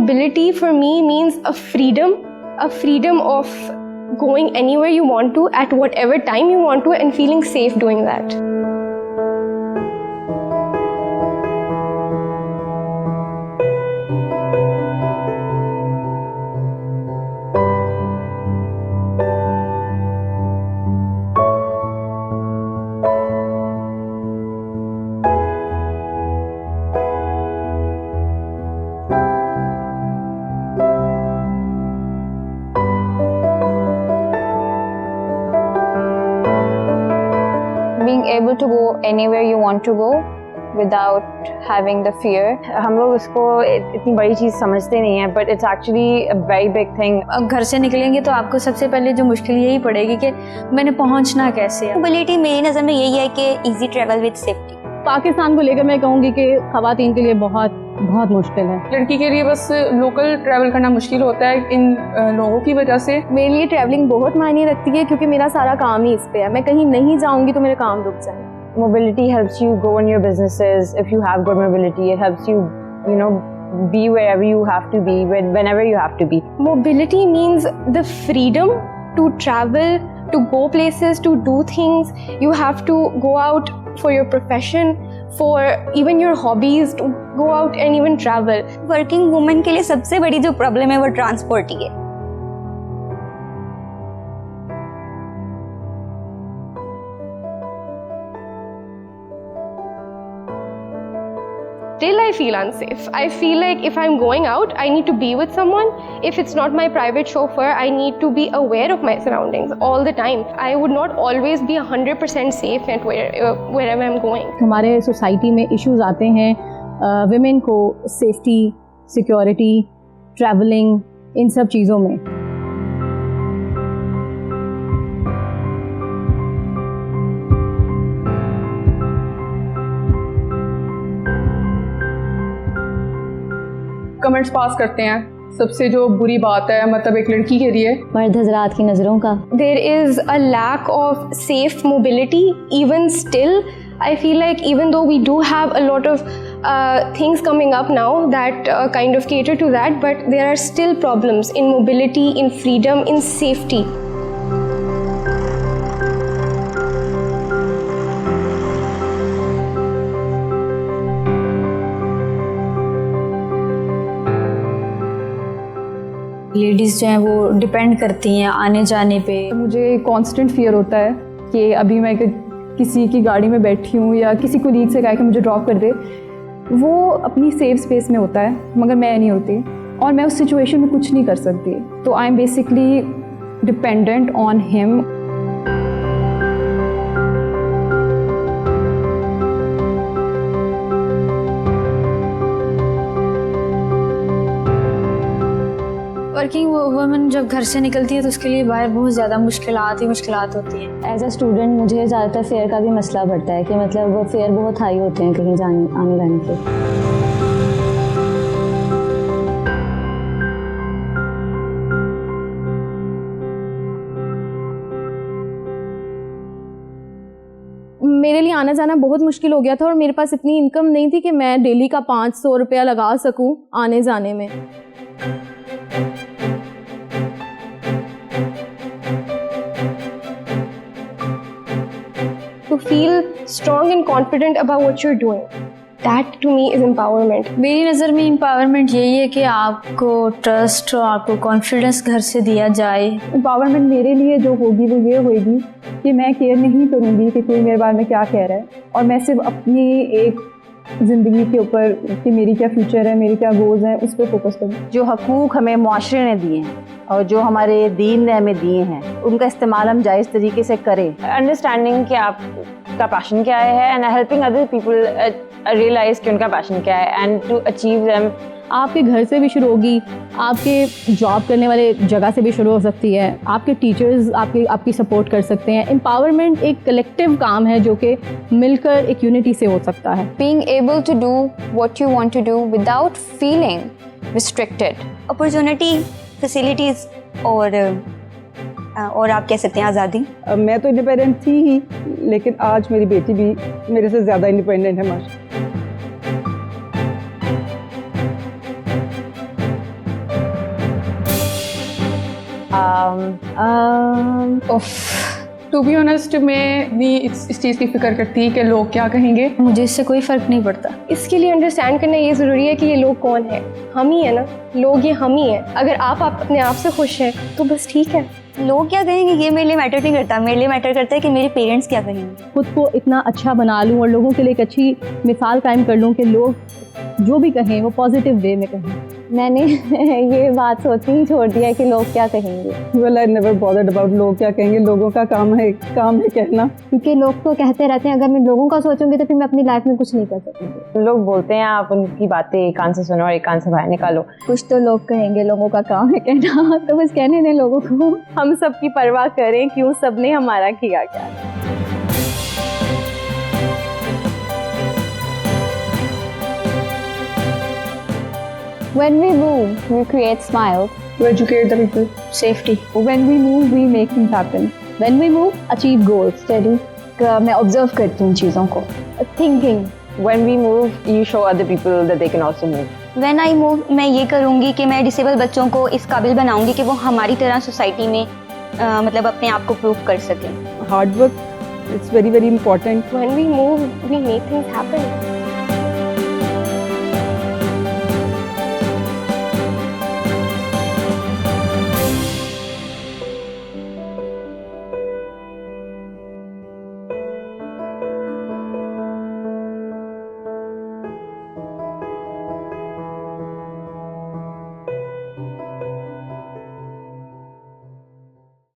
mobility for me means a freedom of going anywhere you want to at whatever time you want to and feeling safe doing that. Being able to go anywhere you want to go without having the fear. हम लोग इसको इतनी बड़ी चीज़ समझते नहीं हैं, but it's actually a very big thing. घर से निकलेंगे तो आपको सबसे पहले जो मुश्किल यही पड़ेगी कि मैंने पहुंचना कैसे है। मोबिलिटी मेरी नज़र में यही है कि easy travel with safety. Pakistan को लेकर मैं कहूँगी कि ख़वातीन के लिए बहुत मुश्किल है। लड़की के लिए बस लोकल ट्रैवल करना मुश्किल होता है इन लोगों की वजह से। मेरे लिए ट्रैवलिंग बहुत मायने रखती है क्योंकि मेरा सारा काम ही इस पे है। मैं कहीं नहीं जाऊंगी तो मेरे काम रुक जाएंगे। Mobility helps you go on your businesses. If you have good mobility, it helps you, be wherever you have to be, whenever you have to be. Mobility means the freedom to travel, to go places, to do things. You have to go out for your profession, for even your hobbies, to go out and even travel. Working women के लिए सबसे बड़ी जो problem है वो transport ही है। Still I feel unsafe. I feel like if I'm going out, I need to be with someone. If it's not my private chauffeur, I need to be aware of my surroundings all the time. I would not always be 100% safe at wherever I'm going. हमारे society में issues आते हैं women को safety, security, travelling, इन सब चीज़ों में। Comments pass करते हैं। सबसे जो बुरी बात है मतलब एक लड़की के लिए, मर्द हजरात की नज़रों का, there is a lack of safe mobility. Even still, I feel like even though we do have a lot of things coming up now that kind of cater to that, but there are still problems in mobility, in freedom, in safety. Ladies जो हैं वो depend करती हैं आने जाने पे। मुझे constant fear होता है कि अभी मैं किसी की गाड़ी में बैठी हूँ या किसी कोलीग से कहा कि मुझे ड्रॉप कर दे, वो अपनी सेफ स्पेस में होता है मगर मैं नहीं होती और मैं उस सिचुएशन में कुछ नहीं कर सकती। तो I am basically dependent on him. Working woman जब घर से निकलती है तो उसके लिए बाहर बहुत ज़्यादा मुश्किलात होती हैं। एज अ स्टूडेंट मुझे ज़्यादातर फेयर का भी मसला पड़ता है कि मतलब फेयर बहुत हाई होते हैं कहीं आने जाने के। मेरे लिए आना जाना बहुत मुश्किल हो गया था और मेरे पास इतनी इनकम नहीं थी कि मैं डेली का 500 रुपया लगा सकूं आने जाने में। To feel strong and confident about what you're doing. That to me is empowerment. मेरी नज़र में एम्पावरमेंट यही है कि आपको ट्रस्ट और आपको कॉन्फिडेंस घर से दिया जाए। एम्पावरमेंट मेरे लिए जो होगी वो ये होगी कि मैं केयर नहीं करूँगी कि कोई मेरे बारे में क्या कह रहा है और मैं सिर्फ अपनी एक ज़िंदगी के ऊपर कि मेरी क्या फ्यूचर है, मेरी क्या गोल्स हैं, उस पर फोकस करूँ। जो हकूक़ हमें मुआशरे ने दिए हैं और जो हमारे दीन ने हमें दिए हैं उनका इस्तेमाल हम जायज़ तरीके से करें। अंडरस्टैंडिंग कि आपका पैशन क्या है and helping other people realise कि उनका पैशन क्या है एंड टू अचीव देम। आपके घर से भी शुरू होगी, आपके जॉब करने वाले जगह से भी शुरू हो सकती है, आपके टीचर्स आपकी सपोर्ट कर सकते हैं। एम्पावरमेंट एक कलेक्टिव काम है जो कि मिलकर एक यूनिटी से हो सकता है। Being able to do what you want to do without feeling restricted. Opportunity, facilities और आप कह सकते हैं आज़ादी। मैं तो इंडिपेंडेंट थी ही, लेकिन आज मेरी बेटी भी मेरे से ज़्यादा इंडिपेंडेंट है। टू बी ऑनेस्ट मैं नहीं इस चीज़ की फिक्र करती कि लोग क्या कहेंगे। मुझे इससे कोई फ़र्क नहीं पड़ता। इसके लिए अंडरस्टैंड करना ये ज़रूरी है कि ये लोग कौन है। हम ही है ना, लोग ये हम ही हैं। अगर आप अपने आप से खुश हैं तो बस ठीक है। लोग क्या कहेंगे ये मेरे लिए मैटर नहीं करता, मेरे लिए मैटर करता है कि मेरे पेरेंट्स क्या कहेंगे। खुद को इतना अच्छा बना लूँ और लोगों के लिए एक अच्छी मिसाल कायम कर लूँ कि लोग जो भी कहें वो पॉजिटिव वे में कहें। मैंने ये बात सोचनी ही छोड़ दिया कि लोग क्या कहेंगे, well I never bothered about लोग क्या कहेंगे। लोगों का काम है कहना। क्योंकि लोग तो कहते रहते हैं, अगर मैं लोगों का सोचूंगी तो फिर मैं अपनी लाइफ में कुछ नहीं कर सकूंगी। लोग बोलते हैं आप उनकी बातें एक कान से सुनो और एक कान से बाहर निकालो। कुछ तो लोग कहेंगे, लोगों का काम है कहना, तो बस कहने दें लोगों को। हम सबकी परवाह करें क्यों, सबने हमारा किया क्या। When we move, we create smiles. To educate the people. Safety. When we move, we make things happen. When we move, achieve goals. Steady. मैं ऑब्जर्व करती हूँ चीज़ों को। Thinking. When we move, you show other people that they can also move. When I move, मैं ये करूँगी कि मैं डिसेबल बच्चों को इस काबिल बनाऊँगी कि वो हमारी तरह सोसाइटी में मतलब अपने आप को प्रूव कर सकें। Hard work it's very very important. When we move, we make things happen.